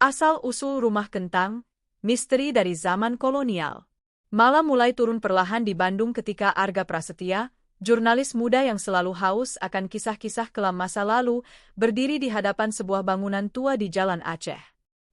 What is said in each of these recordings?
Asal-usul rumah kentang, misteri dari zaman kolonial. Malam mulai turun perlahan di Bandung ketika Arga Prasetya, jurnalis muda yang selalu haus akan kisah-kisah kelam masa lalu, berdiri di hadapan sebuah bangunan tua di Jalan Aceh.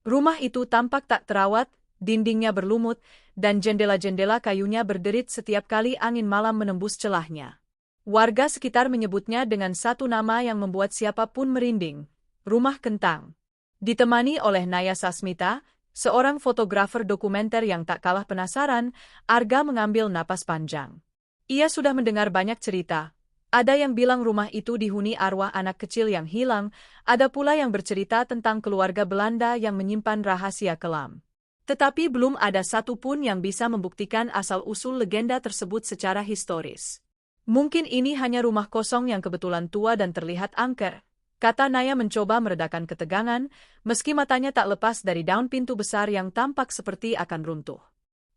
Rumah itu tampak tak terawat, dindingnya berlumut, dan jendela-jendela kayunya berderit setiap kali angin malam menembus celahnya. Warga sekitar menyebutnya dengan satu nama yang membuat siapapun merinding, Rumah Kentang. Ditemani oleh Naya Sasmita, seorang fotografer dokumenter yang tak kalah penasaran, Arga mengambil napas panjang. Ia sudah mendengar banyak cerita. Ada yang bilang rumah itu dihuni arwah anak kecil yang hilang, ada pula yang bercerita tentang keluarga Belanda yang menyimpan rahasia kelam. Tetapi belum ada satupun yang bisa membuktikan asal-usul legenda tersebut secara historis. Mungkin ini hanya rumah kosong yang kebetulan tua dan terlihat angker, kata Naya mencoba meredakan ketegangan, meski matanya tak lepas dari daun pintu besar yang tampak seperti akan runtuh.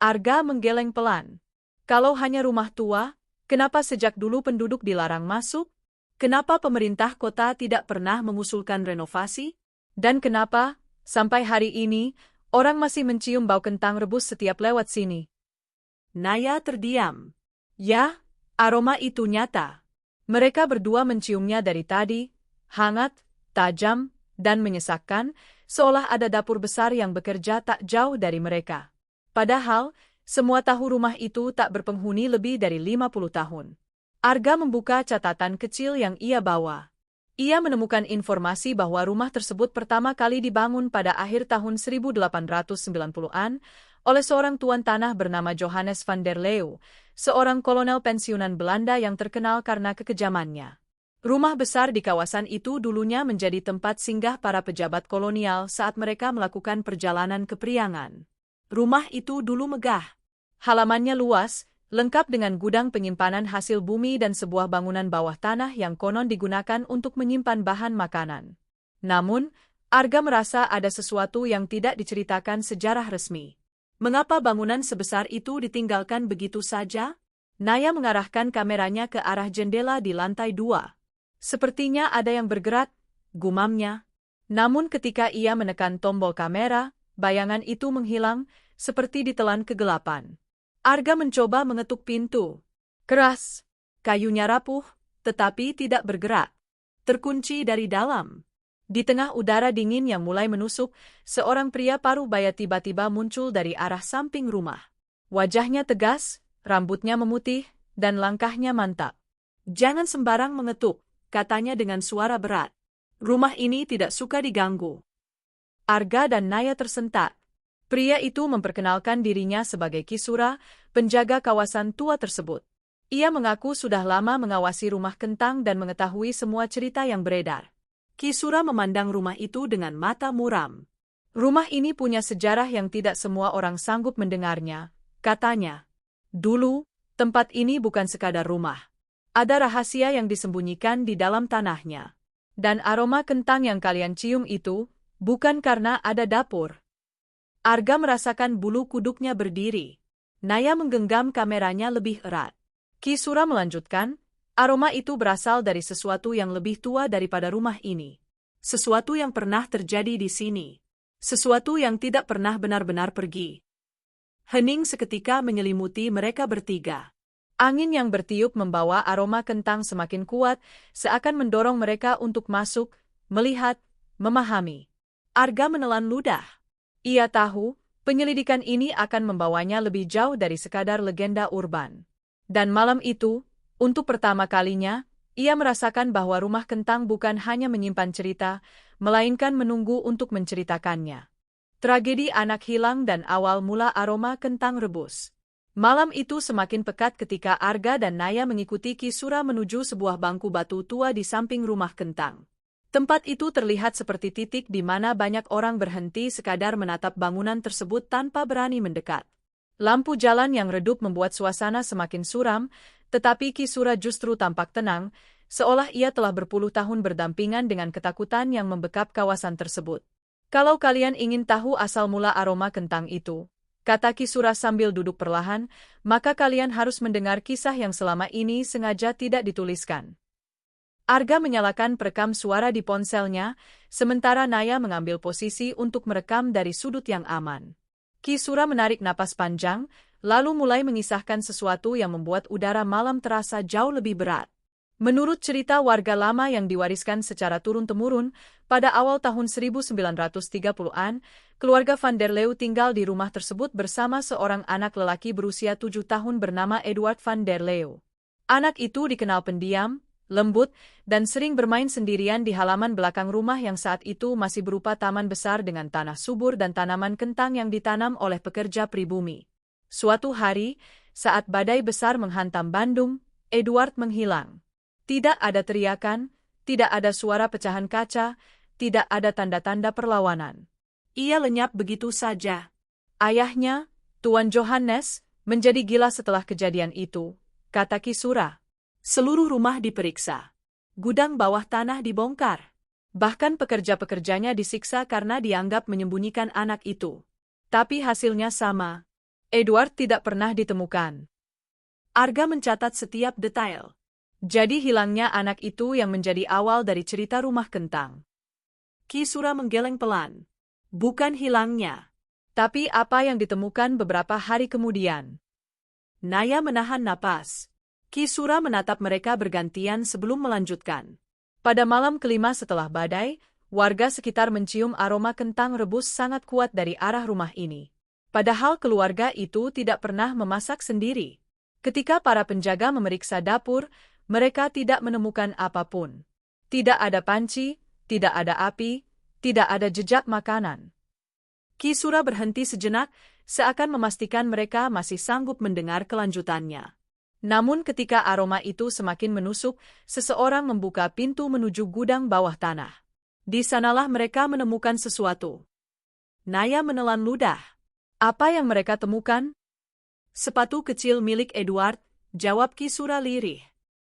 Arga menggeleng pelan. Kalau hanya rumah tua, kenapa sejak dulu penduduk dilarang masuk? Kenapa pemerintah kota tidak pernah mengusulkan renovasi? Dan kenapa, sampai hari ini, orang masih mencium bau kentang rebus setiap lewat sini? Naya terdiam. Ya, aroma itu nyata. Mereka berdua menciumnya dari tadi, hangat, tajam, dan menyesakkan, seolah ada dapur besar yang bekerja tak jauh dari mereka. Padahal, semua tahu rumah itu tak berpenghuni lebih dari 50 tahun. Arga membuka catatan kecil yang ia bawa. Ia menemukan informasi bahwa rumah tersebut pertama kali dibangun pada akhir tahun 1890-an oleh seorang tuan tanah bernama Johannes van der Leeuw, seorang kolonel pensiunan Belanda yang terkenal karena kekejamannya. Rumah besar di kawasan itu dulunya menjadi tempat singgah para pejabat kolonial saat mereka melakukan perjalanan ke Priangan. Rumah itu dulu megah. Halamannya luas, lengkap dengan gudang penyimpanan hasil bumi dan sebuah bangunan bawah tanah yang konon digunakan untuk menyimpan bahan makanan. Namun, Arga merasa ada sesuatu yang tidak diceritakan sejarah resmi. Mengapa bangunan sebesar itu ditinggalkan begitu saja? Naya mengarahkan kameranya ke arah jendela di lantai 2. Sepertinya ada yang bergerak, gumamnya. Namun ketika ia menekan tombol kamera, bayangan itu menghilang, seperti ditelan kegelapan. Arga mencoba mengetuk pintu. Keras, kayunya rapuh, tetapi tidak bergerak. Terkunci dari dalam. Di tengah udara dingin yang mulai menusuk, seorang pria paruh baya tiba-tiba muncul dari arah samping rumah. Wajahnya tegas, rambutnya memutih, dan langkahnya mantap. Jangan sembarang mengetuk, katanya dengan suara berat. Rumah ini tidak suka diganggu. Arga dan Naya tersentak. Pria itu memperkenalkan dirinya sebagai Kisura, penjaga kawasan tua tersebut. Ia mengaku sudah lama mengawasi rumah kentang dan mengetahui semua cerita yang beredar. Kisura memandang rumah itu dengan mata muram. Rumah ini punya sejarah yang tidak semua orang sanggup mendengarnya, katanya. Dulu, tempat ini bukan sekadar rumah. Ada rahasia yang disembunyikan di dalam tanahnya. Dan aroma kentang yang kalian cium itu, bukan karena ada dapur. Arga merasakan bulu kuduknya berdiri. Naya menggenggam kameranya lebih erat. Kisura melanjutkan, aroma itu berasal dari sesuatu yang lebih tua daripada rumah ini. Sesuatu yang pernah terjadi di sini. Sesuatu yang tidak pernah benar-benar pergi. Hening seketika menyelimuti mereka bertiga. Angin yang bertiup membawa aroma kentang semakin kuat, seakan mendorong mereka untuk masuk, melihat, memahami. Arga menelan ludah. Ia tahu, penyelidikan ini akan membawanya lebih jauh dari sekadar legenda urban. Dan malam itu, untuk pertama kalinya, ia merasakan bahwa rumah kentang bukan hanya menyimpan cerita, melainkan menunggu untuk menceritakannya. Tragedi anak hilang dan awal mula aroma kentang rebus. Malam itu semakin pekat ketika Arga dan Naya mengikuti Kisura menuju sebuah bangku batu tua di samping rumah kentang. Tempat itu terlihat seperti titik di mana banyak orang berhenti sekadar menatap bangunan tersebut tanpa berani mendekat. Lampu jalan yang redup membuat suasana semakin suram, tetapi Kisura justru tampak tenang, seolah ia telah berpuluh tahun berdampingan dengan ketakutan yang membekap kawasan tersebut. Kalau kalian ingin tahu asal mula aroma kentang itu, kata Kisura sambil duduk perlahan, maka kalian harus mendengar kisah yang selama ini sengaja tidak dituliskan. Arga menyalakan perekam suara di ponselnya, sementara Naya mengambil posisi untuk merekam dari sudut yang aman. Kisura menarik napas panjang, lalu mulai mengisahkan sesuatu yang membuat udara malam terasa jauh lebih berat. Menurut cerita warga lama yang diwariskan secara turun-temurun, pada awal tahun 1930-an, keluarga Van der Leeuw tinggal di rumah tersebut bersama seorang anak lelaki berusia 7 tahun bernama Eduard van der Leeuw. Anak itu dikenal pendiam, lembut, dan sering bermain sendirian di halaman belakang rumah yang saat itu masih berupa taman besar dengan tanah subur dan tanaman kentang yang ditanam oleh pekerja pribumi. Suatu hari, saat badai besar menghantam Bandung, Eduard menghilang. Tidak ada teriakan, tidak ada suara pecahan kaca, tidak ada tanda-tanda perlawanan. Ia lenyap begitu saja. Ayahnya, Tuan Johannes, menjadi gila setelah kejadian itu, kata Kisura. Seluruh rumah diperiksa. Gudang bawah tanah dibongkar. Bahkan pekerja-pekerjanya disiksa karena dianggap menyembunyikan anak itu. Tapi hasilnya sama. Eduard tidak pernah ditemukan. Arga mencatat setiap detail. Jadi hilangnya anak itu yang menjadi awal dari cerita rumah kentang. Kisura menggeleng pelan. Bukan hilangnya. Tapi apa yang ditemukan beberapa hari kemudian. Naya menahan napas. Kisura menatap mereka bergantian sebelum melanjutkan. Pada malam kelima setelah badai, warga sekitar mencium aroma kentang rebus sangat kuat dari arah rumah ini. Padahal keluarga itu tidak pernah memasak sendiri. Ketika para penjaga memeriksa dapur, mereka tidak menemukan apapun. Tidak ada panci, tidak ada api, tidak ada jejak makanan. Kisura berhenti sejenak, seakan memastikan mereka masih sanggup mendengar kelanjutannya. Namun ketika aroma itu semakin menusuk, seseorang membuka pintu menuju gudang bawah tanah. Di sanalah mereka menemukan sesuatu. Naya menelan ludah. Apa yang mereka temukan? Sepatu kecil milik Eduard, jawab Kisura lirih.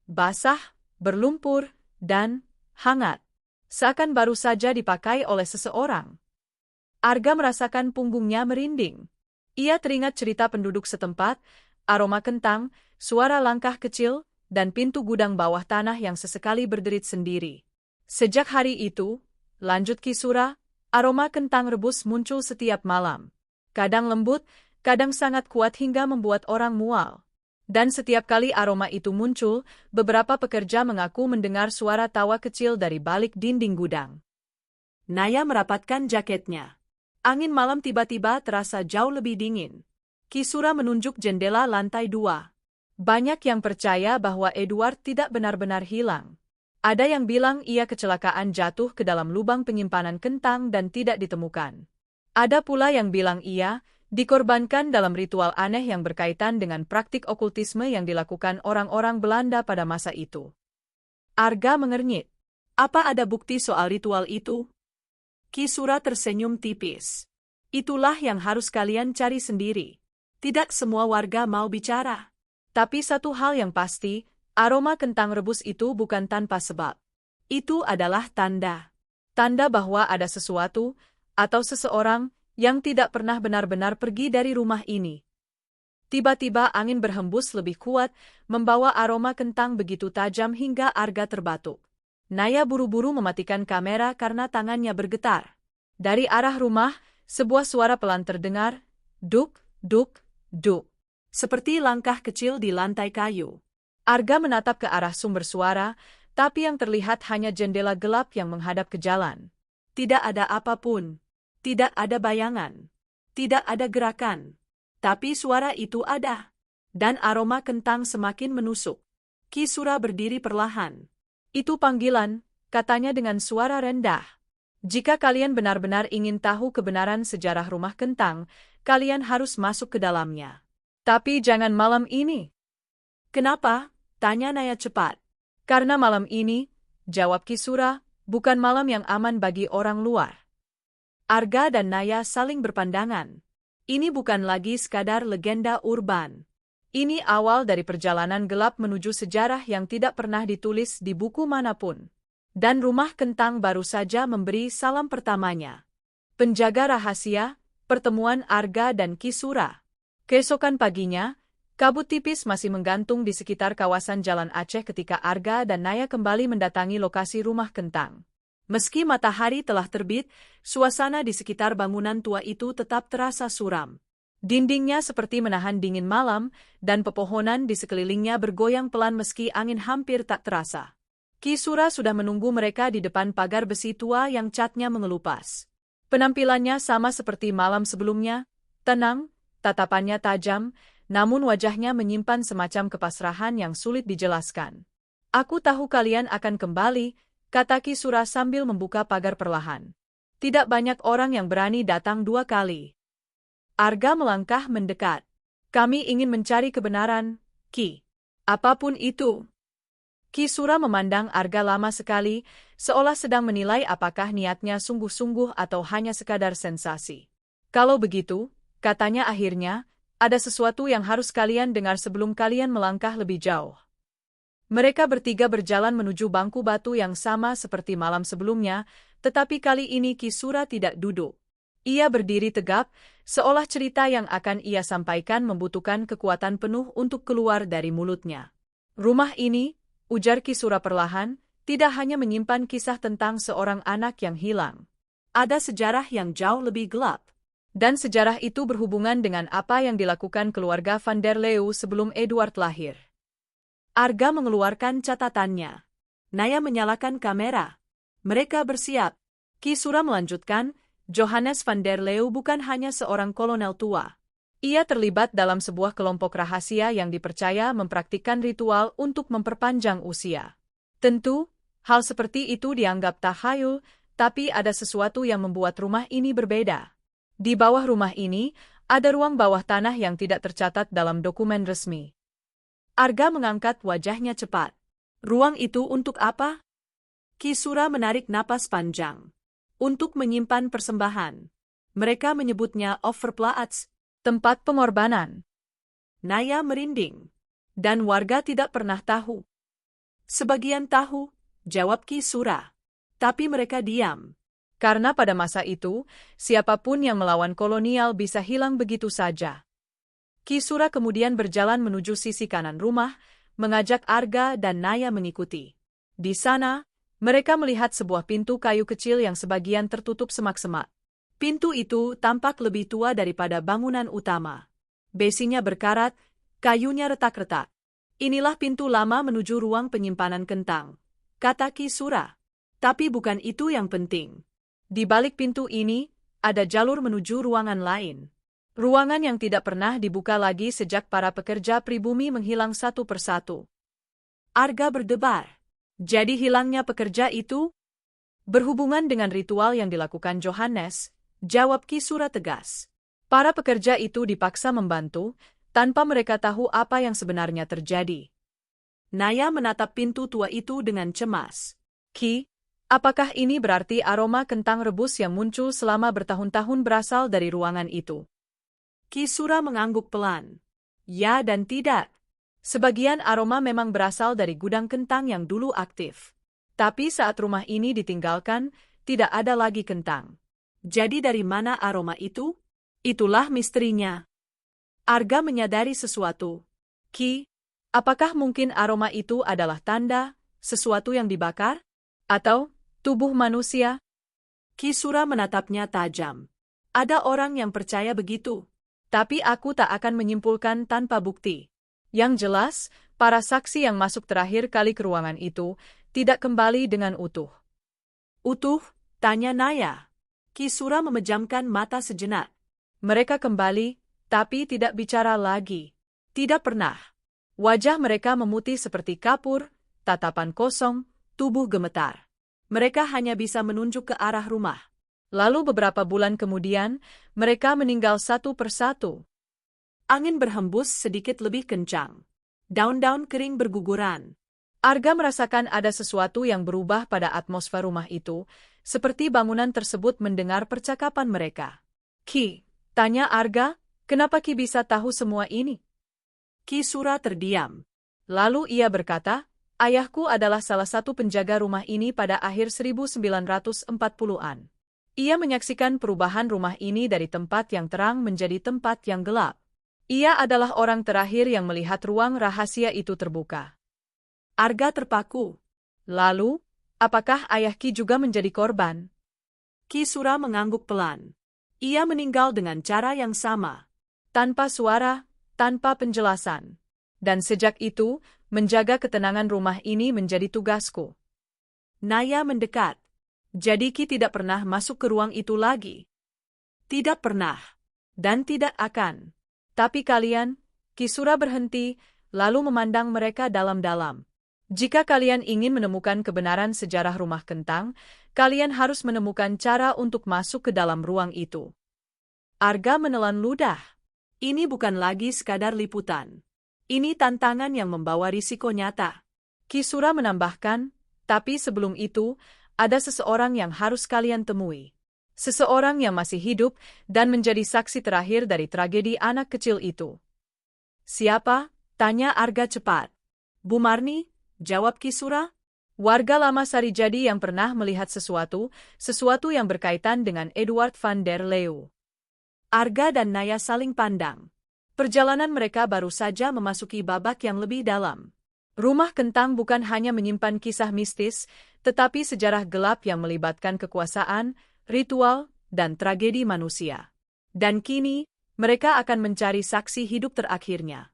Basah, berlumpur, dan hangat. Seakan baru saja dipakai oleh seseorang. Arga merasakan punggungnya merinding. Ia teringat cerita penduduk setempat, aroma kentang, suara langkah kecil, dan pintu gudang bawah tanah yang sesekali berderit sendiri. Sejak hari itu, lanjut Kisura, aroma kentang rebus muncul setiap malam. Kadang lembut, kadang sangat kuat hingga membuat orang mual. Dan setiap kali aroma itu muncul, beberapa pekerja mengaku mendengar suara tawa kecil dari balik dinding gudang. Naya merapatkan jaketnya. Angin malam tiba-tiba terasa jauh lebih dingin. Kisura menunjuk jendela lantai 2. Banyak yang percaya bahwa Eduard tidak benar-benar hilang. Ada yang bilang ia kecelakaan jatuh ke dalam lubang penyimpanan kentang dan tidak ditemukan. Ada pula yang bilang ia dikorbankan dalam ritual aneh yang berkaitan dengan praktik okultisme yang dilakukan orang-orang Belanda pada masa itu. Arga mengernyit. Apa ada bukti soal ritual itu? Kisura tersenyum tipis. Itulah yang harus kalian cari sendiri. Tidak semua warga mau bicara. Tapi satu hal yang pasti, aroma kentang rebus itu bukan tanpa sebab. Itu adalah tanda. Tanda bahwa ada sesuatu, atau seseorang, yang tidak pernah benar-benar pergi dari rumah ini. Tiba-tiba angin berhembus lebih kuat, membawa aroma kentang begitu tajam hingga Arga terbatuk. Naya buru-buru mematikan kamera karena tangannya bergetar. Dari arah rumah, sebuah suara pelan terdengar, duk, duk, duk. Seperti langkah kecil di lantai kayu. Arga menatap ke arah sumber suara, tapi yang terlihat hanya jendela gelap yang menghadap ke jalan. Tidak ada apapun. Tidak ada bayangan. Tidak ada gerakan. Tapi suara itu ada. Dan aroma kentang semakin menusuk. Kisura berdiri perlahan. Itu panggilan, katanya dengan suara rendah. Jika kalian benar-benar ingin tahu kebenaran sejarah rumah kentang, kalian harus masuk ke dalamnya. Tapi jangan malam ini. Kenapa? Tanya Naya cepat. Karena malam ini, jawab Kisura, bukan malam yang aman bagi orang luar. Arga dan Naya saling berpandangan. Ini bukan lagi sekadar legenda urban. Ini awal dari perjalanan gelap menuju sejarah yang tidak pernah ditulis di buku manapun. Dan rumah kentang baru saja memberi salam pertamanya. Penjaga rahasia, pertemuan Arga dan Kisura. Keesokan paginya, Kabut tipis masih menggantung di sekitar kawasan Jalan Aceh ketika Arga dan Naya kembali mendatangi lokasi rumah Kentang. Meski matahari telah terbit, suasana di sekitar bangunan tua itu tetap terasa suram. Dindingnya seperti menahan dingin malam, dan pepohonan di sekelilingnya bergoyang pelan meski angin hampir tak terasa. Ki Sura sudah menunggu mereka di depan pagar besi tua yang catnya mengelupas. Penampilannya sama seperti malam sebelumnya, tenang, tatapannya tajam, namun wajahnya menyimpan semacam kepasrahan yang sulit dijelaskan. "Aku tahu kalian akan kembali," kata Ki Sura sambil membuka pagar perlahan. "Tidak banyak orang yang berani datang 2 kali." Arga melangkah mendekat. "Kami ingin mencari kebenaran, Ki. Apapun itu." Ki Sura memandang Arga lama sekali, seolah sedang menilai apakah niatnya sungguh-sungguh atau hanya sekadar sensasi. "Kalau begitu," katanya akhirnya, "ada sesuatu yang harus kalian dengar sebelum kalian melangkah lebih jauh." Mereka bertiga berjalan menuju bangku batu yang sama seperti malam sebelumnya, tetapi kali ini Ki Sura tidak duduk. Ia berdiri tegap, seolah cerita yang akan ia sampaikan membutuhkan kekuatan penuh untuk keluar dari mulutnya. "Rumah ini," ujar Ki Sura perlahan, "tidak hanya menyimpan kisah tentang seorang anak yang hilang. Ada sejarah yang jauh lebih gelap. Dan sejarah itu berhubungan dengan apa yang dilakukan keluarga Van der Leeuw sebelum Edward lahir." Arga mengeluarkan catatannya. Naya menyalakan kamera. Mereka bersiap. Ki Sura melanjutkan, "Johannes van der Leeuw bukan hanya seorang kolonel tua. Ia terlibat dalam sebuah kelompok rahasia yang dipercaya mempraktikkan ritual untuk memperpanjang usia. Tentu, hal seperti itu dianggap tahayul, tapi ada sesuatu yang membuat rumah ini berbeda. Di bawah rumah ini, ada ruang bawah tanah yang tidak tercatat dalam dokumen resmi." Arga mengangkat wajahnya cepat. "Ruang itu untuk apa?" Ki Sura menarik napas panjang. "Untuk menyimpan persembahan. Mereka menyebutnya Offerplaats, tempat pengorbanan." Naya merinding. "Dan warga tidak pernah tahu?" "Sebagian tahu," jawab Ki Sura. "Tapi mereka diam. Karena pada masa itu, siapapun yang melawan kolonial bisa hilang begitu saja." Ki Sura kemudian berjalan menuju sisi kanan rumah, mengajak Arga dan Naya mengikuti. Di sana, mereka melihat sebuah pintu kayu kecil yang sebagian tertutup semak-semak. Pintu itu tampak lebih tua daripada bangunan utama. Besinya berkarat, kayunya retak-retak. "Inilah pintu lama menuju ruang penyimpanan Kentang," kata Ki Sura. "Tapi bukan itu yang penting. Di balik pintu ini, ada jalur menuju ruangan lain. Ruangan yang tidak pernah dibuka lagi sejak para pekerja pribumi menghilang satu persatu." Arga berdebar. "Jadi hilangnya pekerja itu berhubungan dengan ritual yang dilakukan Johannes," jawab Ki Sura tegas. "Para pekerja itu dipaksa membantu, tanpa mereka tahu apa yang sebenarnya terjadi." Naya menatap pintu tua itu dengan cemas. "Ki, apakah ini berarti aroma kentang rebus yang muncul selama bertahun-tahun berasal dari ruangan itu?" Ki Sura mengangguk pelan. "Ya dan tidak. Sebagian aroma memang berasal dari gudang kentang yang dulu aktif. Tapi saat rumah ini ditinggalkan, tidak ada lagi kentang. Jadi dari mana aroma itu? Itulah misterinya." Arga menyadari sesuatu. "Ki, apakah mungkin aroma itu adalah tanda sesuatu yang dibakar? Atau tubuh manusia?" Ki Sura menatapnya tajam. "Ada orang yang percaya begitu. Tapi aku tak akan menyimpulkan tanpa bukti. Yang jelas, para saksi yang masuk terakhir kali ke ruangan itu tidak kembali dengan utuh." "Utuh?" tanya Naya. Ki Sura memejamkan mata sejenak. "Mereka kembali, tapi tidak bicara lagi. Tidak pernah." Wajah mereka memutih seperti kapur, tatapan kosong, tubuh gemetar. Mereka hanya bisa menunjuk ke arah rumah. Lalu beberapa bulan kemudian, mereka meninggal satu persatu. Angin berhembus sedikit lebih kencang. Daun-daun kering berguguran. Arga merasakan ada sesuatu yang berubah pada atmosfer rumah itu, seperti bangunan tersebut mendengar percakapan mereka. "Ki," tanya Arga, "kenapa Ki bisa tahu semua ini?" Ki Sura terdiam. Lalu ia berkata, "Ayahku adalah salah satu penjaga rumah ini pada akhir 1940-an. Ia menyaksikan perubahan rumah ini dari tempat yang terang menjadi tempat yang gelap. Ia adalah orang terakhir yang melihat ruang rahasia itu terbuka. Arga terpaku. Lalu, apakah ayah Ki juga menjadi korban? Ki Sura mengangguk pelan. Ia meninggal dengan cara yang sama. Tanpa suara, tanpa penjelasan. Dan sejak itu, menjaga ketenangan rumah ini menjadi tugasku. Naya mendekat. Jadi Ki tidak pernah masuk ke ruang itu lagi. Tidak pernah. Dan tidak akan. Tapi kalian, Ki Sura berhenti, lalu memandang mereka dalam-dalam. Jika kalian ingin menemukan kebenaran sejarah rumah kentang, kalian harus menemukan cara untuk masuk ke dalam ruang itu. Arga menelan ludah. Ini bukan lagi sekadar liputan. Ini tantangan yang membawa risiko nyata. Ki Sura menambahkan, tapi sebelum itu, ada seseorang yang harus kalian temui. Seseorang yang masih hidup dan menjadi saksi terakhir dari tragedi anak kecil itu. Siapa? Tanya Arga cepat. Bu Marni, jawab Ki Sura. Warga lama Sarijadi yang pernah melihat sesuatu yang berkaitan dengan Edward van der Leeuw. Arga dan Naya saling pandang. Perjalanan mereka baru saja memasuki babak yang lebih dalam. Rumah kentang bukan hanya menyimpan kisah mistis, tetapi sejarah gelap yang melibatkan kekuasaan, ritual, dan tragedi manusia. Dan kini, mereka akan mencari saksi hidup terakhirnya.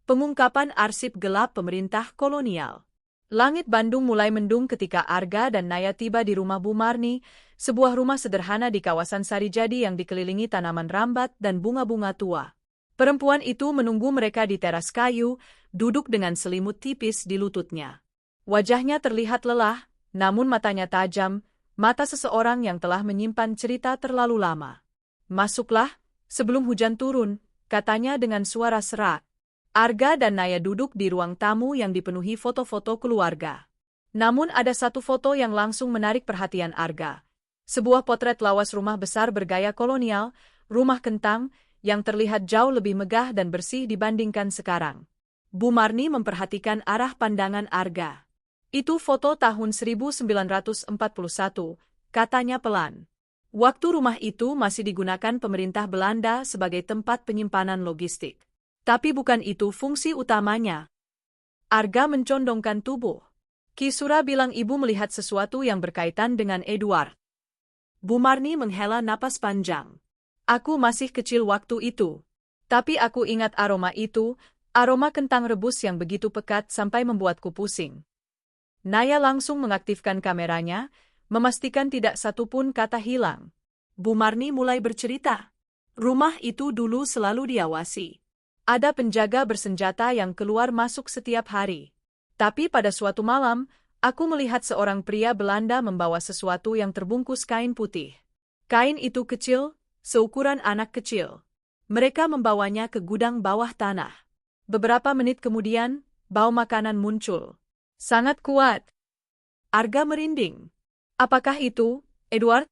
Pengungkapan arsip gelap pemerintah kolonial. Langit Bandung mulai mendung ketika Arga dan Naya tiba di rumah Bu Marni, sebuah rumah sederhana di kawasan Sarijadi yang dikelilingi tanaman rambat dan bunga-bunga tua. Perempuan itu menunggu mereka di teras kayu, duduk dengan selimut tipis di lututnya. Wajahnya terlihat lelah, namun matanya tajam, mata seseorang yang telah menyimpan cerita terlalu lama. Masuklah, sebelum hujan turun, katanya dengan suara serak. Arga dan Naya duduk di ruang tamu yang dipenuhi foto-foto keluarga. Namun ada satu foto yang langsung menarik perhatian Arga. Sebuah potret lawas rumah besar bergaya kolonial, rumah kentang, yang terlihat jauh lebih megah dan bersih dibandingkan sekarang. Bu Marni memperhatikan arah pandangan Arga. Itu foto tahun 1941, katanya pelan. Waktu rumah itu masih digunakan pemerintah Belanda sebagai tempat penyimpanan logistik. Tapi bukan itu fungsi utamanya. Arga mencondongkan tubuh. Ki Sura bilang ibu melihat sesuatu yang berkaitan dengan Edward. Bu Marni menghela napas panjang. Aku masih kecil waktu itu. Tapi aku ingat aroma itu, aroma kentang rebus yang begitu pekat sampai membuatku pusing. Naya langsung mengaktifkan kameranya, memastikan tidak satupun kata hilang. Bu Marni mulai bercerita. Rumah itu dulu selalu diawasi. Ada penjaga bersenjata yang keluar masuk setiap hari. Tapi pada suatu malam, aku melihat seorang pria Belanda membawa sesuatu yang terbungkus kain putih. Kain itu kecil, seukuran anak kecil. Mereka membawanya ke gudang bawah tanah. Beberapa menit kemudian, bau makanan muncul. Sangat kuat. Arga merinding. Apakah itu, Edward?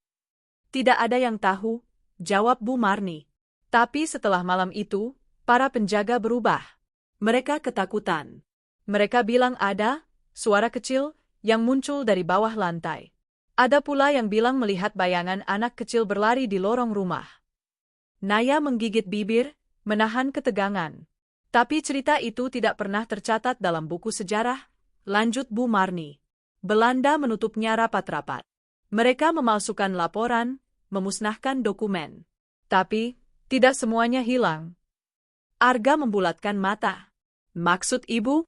Tidak ada yang tahu, jawab Bu Marni. Tapi setelah malam itu, para penjaga berubah. Mereka ketakutan. Mereka bilang ada suara kecil yang muncul dari bawah lantai. Ada pula yang bilang melihat bayangan anak kecil berlari di lorong rumah. Naya menggigit bibir, menahan ketegangan. Tapi cerita itu tidak pernah tercatat dalam buku sejarah, lanjut Bu Marni. Belanda menutupnya rapat-rapat. Mereka memalsukan laporan, memusnahkan dokumen. Tapi, tidak semuanya hilang. Arga membulatkan mata. Maksud ibu?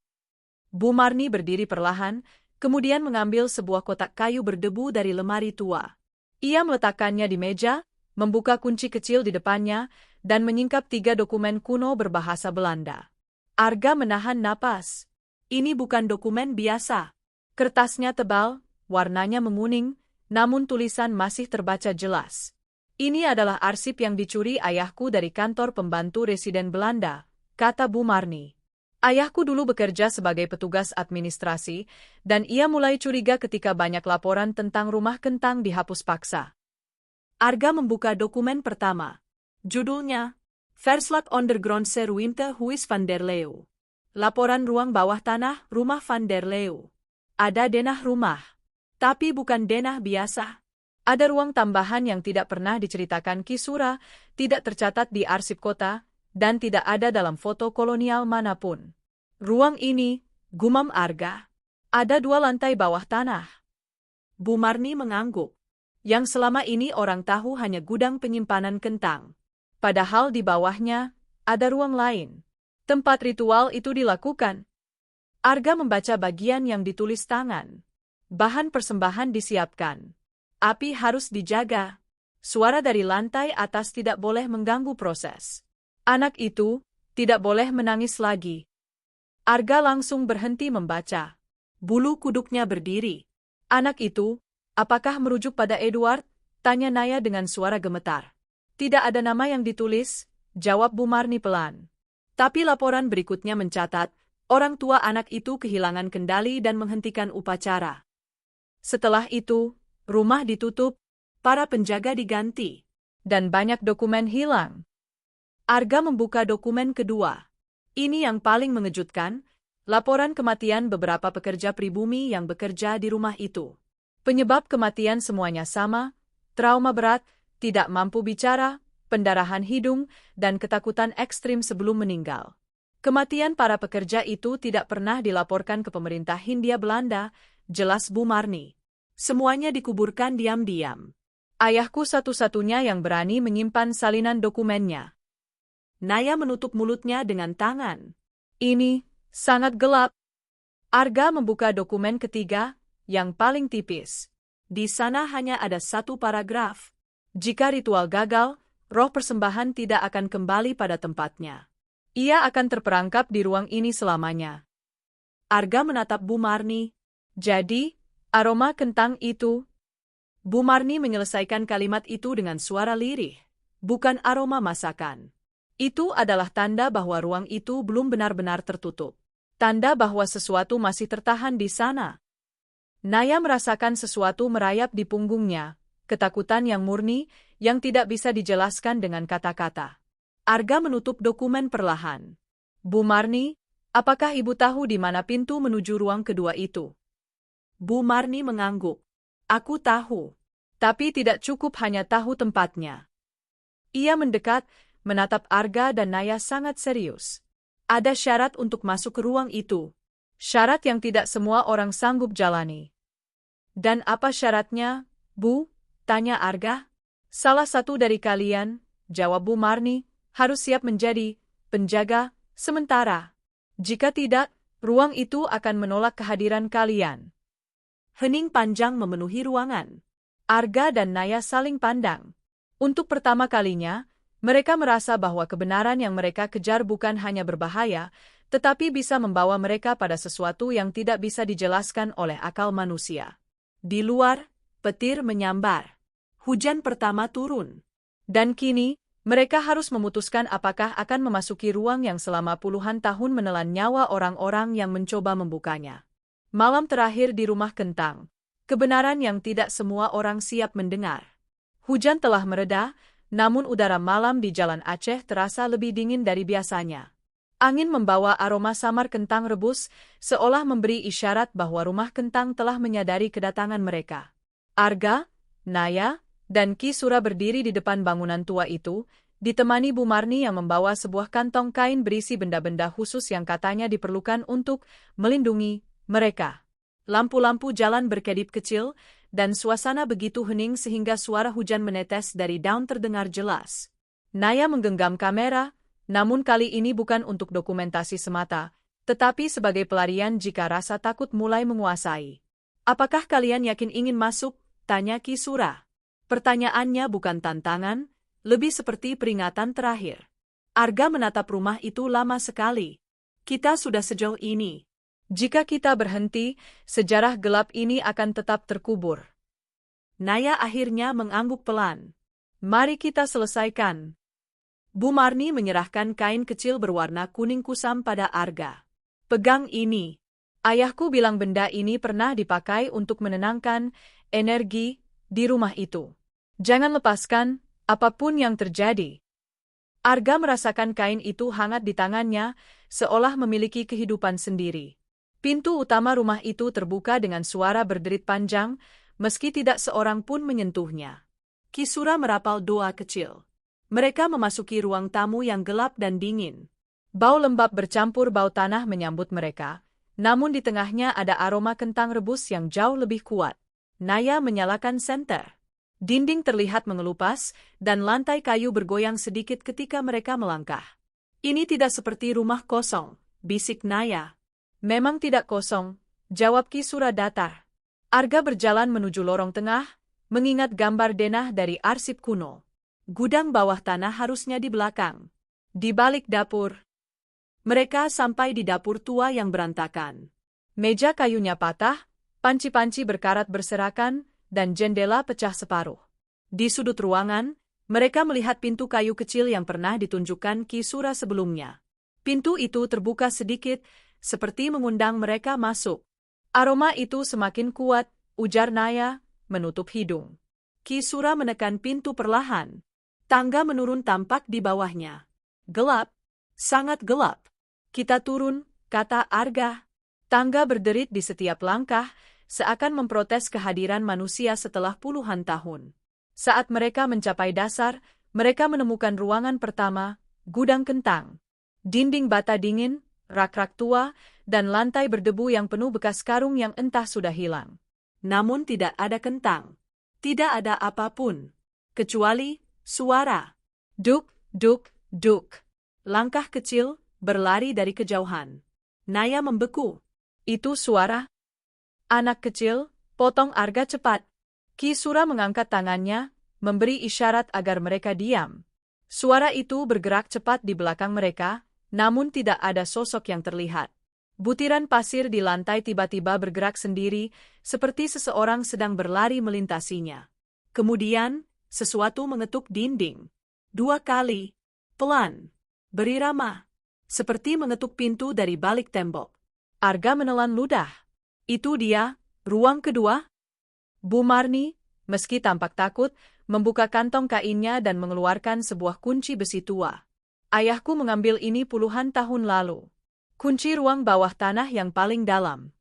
Bu Marni berdiri perlahan, kemudian mengambil sebuah kotak kayu berdebu dari lemari tua. Ia meletakkannya di meja, membuka kunci kecil di depannya, dan menyingkap 3 dokumen kuno berbahasa Belanda. Arga menahan napas. Ini bukan dokumen biasa. Kertasnya tebal, warnanya menguning, namun tulisan masih terbaca jelas. Ini adalah arsip yang dicuri ayahku dari kantor pembantu residen Belanda, kata Bu Marni. Ayahku dulu bekerja sebagai petugas administrasi, dan ia mulai curiga ketika banyak laporan tentang rumah kentang dihapus paksa. Arga membuka dokumen pertama. Judulnya, Verslag Ondergrondse Ruimte Huis van der Leeuw. Laporan ruang bawah tanah rumah van der Leeuw. Ada denah rumah. Tapi bukan denah biasa. Ada ruang tambahan yang tidak pernah diceritakan Ki Sura, tidak tercatat di arsip kota, dan tidak ada dalam foto kolonial manapun. Ruang ini, gumam Arga, ada 2 lantai bawah tanah. Bu Marni mengangguk. Yang selama ini orang tahu hanya gudang penyimpanan kentang. Padahal di bawahnya, ada ruang lain. Tempat ritual itu dilakukan. Arga membaca bagian yang ditulis tangan. Bahan persembahan disiapkan. Api harus dijaga. Suara dari lantai atas tidak boleh mengganggu proses. Anak itu tidak boleh menangis lagi. Arga langsung berhenti membaca. Bulu kuduknya berdiri. Anak itu, apakah merujuk pada Edward? Tanya Naya dengan suara gemetar. Tidak ada nama yang ditulis, jawab Bu Marni pelan. Tapi laporan berikutnya mencatat, orang tua anak itu kehilangan kendali dan menghentikan upacara. Setelah itu, rumah ditutup, para penjaga diganti, dan banyak dokumen hilang. Arga membuka dokumen kedua. Ini yang paling mengejutkan, laporan kematian beberapa pekerja pribumi yang bekerja di rumah itu. Penyebab kematian semuanya sama, trauma berat, tidak mampu bicara, pendarahan hidung, dan ketakutan ekstrim sebelum meninggal. Kematian para pekerja itu tidak pernah dilaporkan ke pemerintah Hindia Belanda, jelas Bu Marni. Semuanya dikuburkan diam-diam. Ayahku satu-satunya yang berani menyimpan salinan dokumennya. Naya menutup mulutnya dengan tangan. Ini sangat gelap. Arga membuka dokumen ketiga, yang paling tipis. Di sana hanya ada 1 paragraf. Jika ritual gagal, roh persembahan tidak akan kembali pada tempatnya. Ia akan terperangkap di ruang ini selamanya. Arga menatap Bu Marni. Jadi, aroma kentang itu... Bu Marni menyelesaikan kalimat itu dengan suara lirih. Bukan aroma masakan. Itu adalah tanda bahwa ruang itu belum benar-benar tertutup. Tanda bahwa sesuatu masih tertahan di sana. Naya merasakan sesuatu merayap di punggungnya, ketakutan yang murni, yang tidak bisa dijelaskan dengan kata-kata. Arga menutup dokumen perlahan. Bu Marni, apakah ibu tahu di mana pintu menuju ruang kedua itu? Bu Marni mengangguk. Aku tahu. Tapi tidak cukup hanya tahu tempatnya. Ia mendekat, menatap Arga dan Naya sangat serius. Ada syarat untuk masuk ke ruang itu. Syarat yang tidak semua orang sanggup jalani. Dan apa syaratnya, Bu? Tanya Arga. Salah satu dari kalian, jawab Bu Marni, harus siap menjadi penjaga sementara. Jika tidak, ruang itu akan menolak kehadiran kalian. Hening panjang memenuhi ruangan. Arga dan Naya saling pandang. Untuk pertama kalinya, mereka merasa bahwa kebenaran yang mereka kejar bukan hanya berbahaya, tetapi bisa membawa mereka pada sesuatu yang tidak bisa dijelaskan oleh akal manusia. Di luar, petir menyambar. Hujan pertama turun. Dan kini, mereka harus memutuskan apakah akan memasuki ruang yang selama puluhan tahun menelan nyawa orang-orang yang mencoba membukanya. Malam terakhir di rumah kentang. Kebenaran yang tidak semua orang siap mendengar. Hujan telah mereda, namun udara malam di Jalan Aceh terasa lebih dingin dari biasanya. Angin membawa aroma samar kentang rebus, seolah memberi isyarat bahwa rumah kentang telah menyadari kedatangan mereka. Arga, Naya, dan Ki Sura berdiri di depan bangunan tua itu, ditemani Bu Marni yang membawa sebuah kantong kain berisi benda-benda khusus yang katanya diperlukan untuk melindungi mereka. Lampu-lampu jalan berkedip kecil, dan suasana begitu hening sehingga suara hujan menetes dari daun terdengar jelas. Naya menggenggam kamera, namun kali ini bukan untuk dokumentasi semata, tetapi sebagai pelarian jika rasa takut mulai menguasai. Apakah kalian yakin ingin masuk? Tanya Ki Sura. Pertanyaannya bukan tantangan, lebih seperti peringatan terakhir. Arga menatap rumah itu lama sekali. Kita sudah sejauh ini. Jika kita berhenti, sejarah gelap ini akan tetap terkubur. Naya akhirnya mengangguk pelan. Mari kita selesaikan. Bu Marni menyerahkan kain kecil berwarna kuning kusam pada Arga. Pegang ini. Ayahku bilang benda ini pernah dipakai untuk menenangkan energi di rumah itu. Jangan lepaskan, apapun yang terjadi. Arga merasakan kain itu hangat di tangannya, seolah memiliki kehidupan sendiri. Pintu utama rumah itu terbuka dengan suara berderit panjang, meski tidak seorang pun menyentuhnya. Ki Sura merapal doa kecil. Mereka memasuki ruang tamu yang gelap dan dingin. Bau lembab bercampur bau tanah menyambut mereka, namun di tengahnya ada aroma kentang rebus yang jauh lebih kuat. Naya menyalakan senter. Dinding terlihat mengelupas, dan lantai kayu bergoyang sedikit ketika mereka melangkah. Ini tidak seperti rumah kosong, bisik Naya. Memang tidak kosong, jawab Ki Sura datar. Arga berjalan menuju lorong tengah, mengingat gambar denah dari arsip kuno. Gudang bawah tanah harusnya di belakang. Di balik dapur. Mereka sampai di dapur tua yang berantakan. Meja kayunya patah, panci-panci berkarat berserakan, dan jendela pecah separuh. Di sudut ruangan, mereka melihat pintu kayu kecil yang pernah ditunjukkan Ki Sura sebelumnya. Pintu itu terbuka sedikit, seperti mengundang mereka masuk. Aroma itu semakin kuat, ujar Naya, menutup hidung. Ki Sura menekan pintu perlahan. Tangga menurun tampak di bawahnya. Gelap, sangat gelap. Kita turun, kata Arga. Tangga berderit di setiap langkah, seakan memprotes kehadiran manusia setelah puluhan tahun. Saat mereka mencapai dasar, mereka menemukan ruangan pertama, gudang kentang. Dinding bata dingin, rak-rak tua, dan lantai berdebu yang penuh bekas karung yang entah sudah hilang. Namun tidak ada kentang. Tidak ada apapun. Kecuali suara. Duk, duk, duk. Langkah kecil, berlari dari kejauhan. Naya membeku. Itu suara? Anak kecil, potong Arga cepat. Ki Sura mengangkat tangannya, memberi isyarat agar mereka diam. Suara itu bergerak cepat di belakang mereka, namun tidak ada sosok yang terlihat. Butiran pasir di lantai tiba-tiba bergerak sendiri, seperti seseorang sedang berlari melintasinya. Kemudian, sesuatu mengetuk dinding. 2 kali, pelan, berirama, seperti mengetuk pintu dari balik tembok. Arga menelan ludah. Itu dia, ruang kedua? Bu Marni, meski tampak takut, membuka kantong kainnya dan mengeluarkan sebuah kunci besi tua. Ayahku mengambil ini puluhan tahun lalu. Kunci ruang bawah tanah yang paling dalam.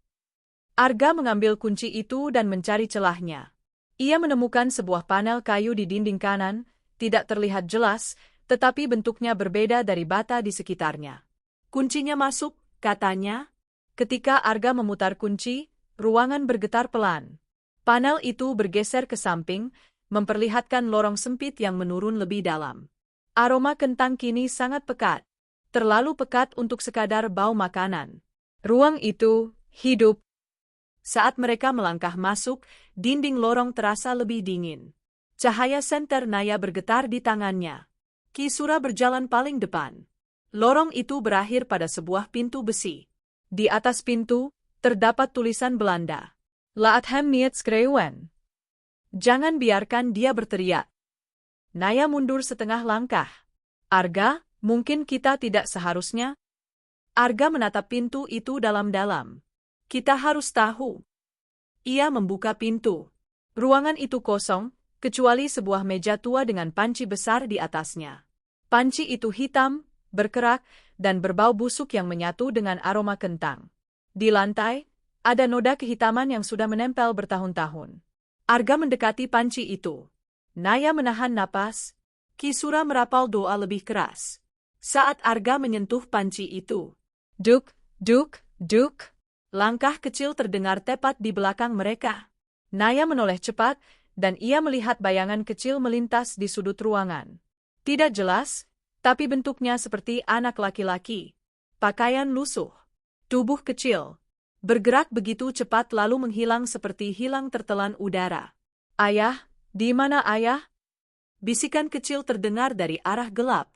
Arga mengambil kunci itu dan mencari celahnya. Ia menemukan sebuah panel kayu di dinding kanan, tidak terlihat jelas, tetapi bentuknya berbeda dari bata di sekitarnya. Kuncinya masuk, katanya. Ketika Arga memutar kunci, ruangan bergetar pelan. Panel itu bergeser ke samping, memperlihatkan lorong sempit yang menurun lebih dalam. Aroma kentang kini sangat pekat. Terlalu pekat untuk sekadar bau makanan. Ruang itu hidup. Saat mereka melangkah masuk, dinding lorong terasa lebih dingin. Cahaya senter Naya bergetar di tangannya. Ki Sura berjalan paling depan. Lorong itu berakhir pada sebuah pintu besi. Di atas pintu, terdapat tulisan Belanda. Laat hem niet schreeuwen. Jangan biarkan dia berteriak. Naya mundur setengah langkah. Arga, mungkin kita tidak seharusnya? Arga menatap pintu itu dalam-dalam. Kita harus tahu. Ia membuka pintu. Ruangan itu kosong, kecuali sebuah meja tua dengan panci besar di atasnya. Panci itu hitam, berkerak, dan berbau busuk yang menyatu dengan aroma kentang. Di lantai, ada noda kehitaman yang sudah menempel bertahun-tahun. Arga mendekati panci itu. Naya menahan napas. Ki Sura merapal doa lebih keras. Saat Arga menyentuh panci itu. Duk, duk, duk. Langkah kecil terdengar tepat di belakang mereka. Naya menoleh cepat, dan ia melihat bayangan kecil melintas di sudut ruangan. Tidak jelas, tapi bentuknya seperti anak laki-laki. Pakaian lusuh. Tubuh kecil. Bergerak begitu cepat lalu menghilang seperti hilang tertelan udara. Ayah, di mana ayah? Bisikan kecil terdengar dari arah gelap.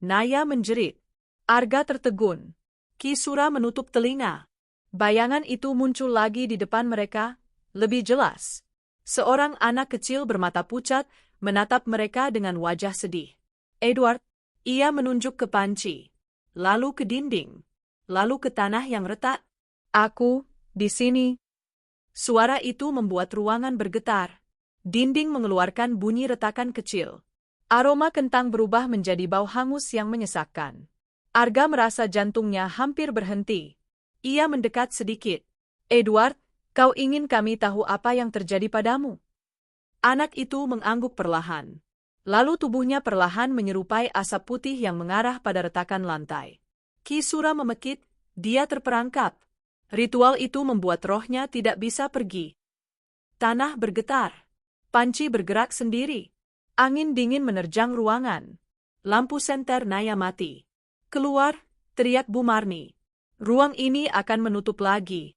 Naya menjerit. Arga tertegun. Ki Sura menutup telinga. Bayangan itu muncul lagi di depan mereka, lebih jelas. Seorang anak kecil bermata pucat menatap mereka dengan wajah sedih. Edward. Ia menunjuk ke panci, lalu ke dinding, lalu ke tanah yang retak. Aku, di sini. Suara itu membuat ruangan bergetar. Dinding mengeluarkan bunyi retakan kecil. Aroma kentang berubah menjadi bau hangus yang menyesakkan. Arga merasa jantungnya hampir berhenti. Ia mendekat sedikit. Edward, kau ingin kami tahu apa yang terjadi padamu? Anak itu mengangguk perlahan. Lalu tubuhnya perlahan menyerupai asap putih yang mengarah pada retakan lantai. Ki Sura memekik, dia terperangkap. Ritual itu membuat rohnya tidak bisa pergi. Tanah bergetar. Panci bergerak sendiri. Angin dingin menerjang ruangan. Lampu senter Naya mati. Keluar, teriak Bu Marni. Ruang ini akan menutup lagi.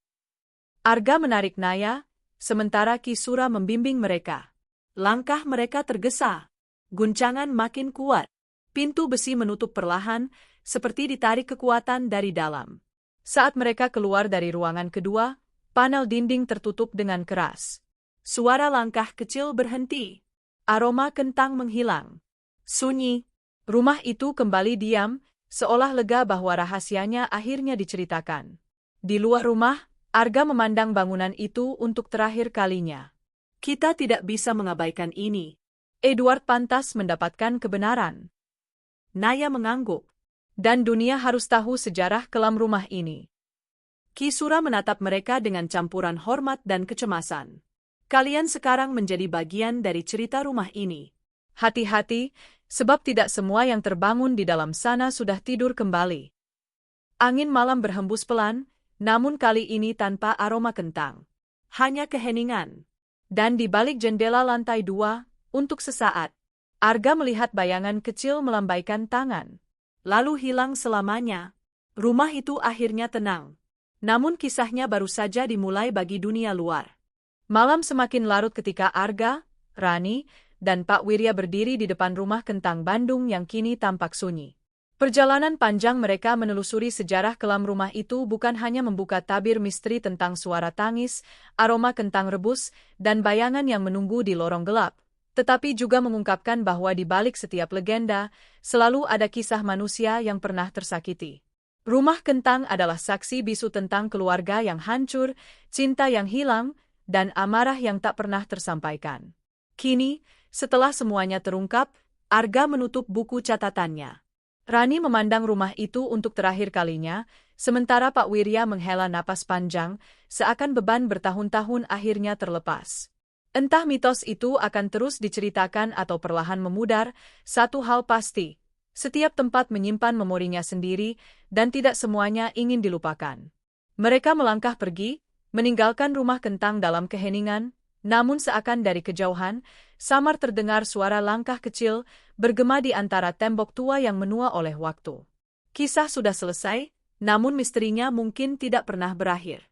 Arga menarik Naya, sementara Ki Sura membimbing mereka. Langkah mereka tergesa. Guncangan makin kuat. Pintu besi menutup perlahan, seperti ditarik kekuatan dari dalam. Saat mereka keluar dari ruangan kedua, panel dinding tertutup dengan keras. Suara langkah kecil berhenti. Aroma kentang menghilang. Sunyi. Rumah itu kembali diam, seolah lega bahwa rahasianya akhirnya diceritakan. Di luar rumah, Arga memandang bangunan itu untuk terakhir kalinya. Kita tidak bisa mengabaikan ini. Edward pantas mendapatkan kebenaran. Naya mengangguk. Dan dunia harus tahu sejarah kelam rumah ini. Ki Sura menatap mereka dengan campuran hormat dan kecemasan. Kalian sekarang menjadi bagian dari cerita rumah ini. Hati-hati, sebab tidak semua yang terbangun di dalam sana sudah tidur kembali. Angin malam berhembus pelan, namun kali ini tanpa aroma kentang. Hanya keheningan. Dan di balik jendela lantai 2, untuk sesaat, Arga melihat bayangan kecil melambaikan tangan. Lalu hilang selamanya. Rumah itu akhirnya tenang. Namun kisahnya baru saja dimulai bagi dunia luar. Malam semakin larut ketika Arga, Rani, dan Pak Wirya berdiri di depan rumah kentang Bandung yang kini tampak sunyi. Perjalanan panjang mereka menelusuri sejarah kelam rumah itu bukan hanya membuka tabir misteri tentang suara tangis, aroma kentang rebus, dan bayangan yang menunggu di lorong gelap, tetapi juga mengungkapkan bahwa di balik setiap legenda, selalu ada kisah manusia yang pernah tersakiti. Rumah kentang adalah saksi bisu tentang keluarga yang hancur, cinta yang hilang, dan amarah yang tak pernah tersampaikan. Kini, setelah semuanya terungkap, Arga menutup buku catatannya. Rani memandang rumah itu untuk terakhir kalinya, sementara Pak Wirya menghela napas panjang, seakan beban bertahun-tahun akhirnya terlepas. Entah mitos itu akan terus diceritakan atau perlahan memudar, satu hal pasti, setiap tempat menyimpan memorinya sendiri, dan tidak semuanya ingin dilupakan. Mereka melangkah pergi, meninggalkan rumah kentang dalam keheningan, namun seakan dari kejauhan, samar terdengar suara langkah kecil, bergema di antara tembok tua yang menua oleh waktu. Kisah sudah selesai, namun misterinya mungkin tidak pernah berakhir.